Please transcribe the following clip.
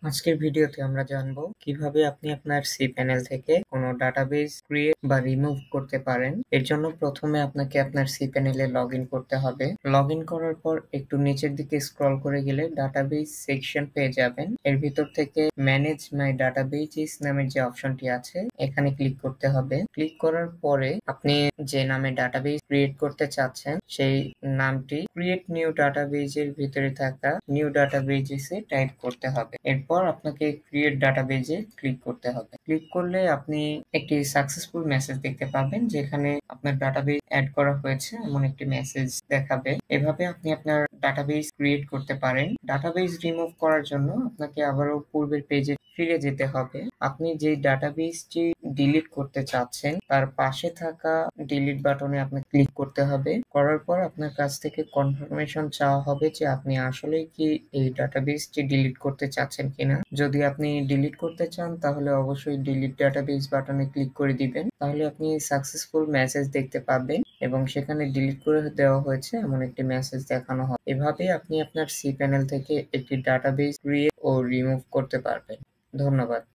আজকের ভিডিওতে আমরা জানবো কিভাবে আপনি আপনার cPanel থেকে কোনো ডাটাবেস ক্রিয়েট বা রিমুভ করতে পারেন। এর জন্য প্রথমে আপনাকে আপনার cPanel এ লগ ইন করতে হবে। লগ ইন করার পর একটু নিচের দিকে স্ক্রল করে গেলে ডাটাবেস সেকশন পেয়ে যাবেন। এর ভিতর থেকে ম্যানেজ মাই ডাটাবেসেস নামের যে অপশনটি আছে এখানে ক্লিক করতে হবে। ক্লিক করার পরে আপনি যে নামে ডাটাবেস ক্রিয়েট করতে চাচ্ছেন সেই নামটি ক্রিয়েট নিউ ডাটাবেস এর ভিতরে থাকা নিউ ডাটাবেসে টাইপ করতে হবে। এরপর আপনাকে ক্রিয়েট ডাটাবেসে ক্লিক করতে হবে। ক্লিক করলে আপনি একটি সাকসেসফুল মেসেজ দেখতে পাবেন যেখানে আপনার ডাটাবেস অ্যাড করা হয়েছে এমন একটি মেসেজ দেখাবে। এভাবে আপনি আপনার ডাটাবেস ক্রিয়েট করতে পারেন। ডাটাবেস রিমুভ করার জন্য আপনাকে আবারও পূর্বের পেজে ফিরে যেতে হবে। আপনি যে ডাটাবেসটি ডিলিট করতে চাচ্ছেন তার পাশে থাকা ডিলিট বাটনে আপনাকে ক্লিক করতে হবে। করার পর আপনার কাছ থেকে কনফার্মেশন চাওয়া হবে যে আপনি আসলেই কি এই ডাটাবেসটি ডিলিট করতে চাচ্ছেন কিনা। যদি আপনি ডিলিট করতে চান তাহলে অবশ্যই ডিলিট ডাটাবেস বাটনে ক্লিক করে দিবেন। তাহলে আপনি সাকসেসফুল মেসেজ দেখতে পাবেন এবং সেখানে ডিলিট করে দেওয়া হয়েছে এমন একটি মেসেজ দেখানো হবে। এভাবে আপনি আপনার cPanel থেকে একটি ডাটাবেস ক্রিয়েট ও রিমুভ করতে পারবেন। ধন্যবাদ।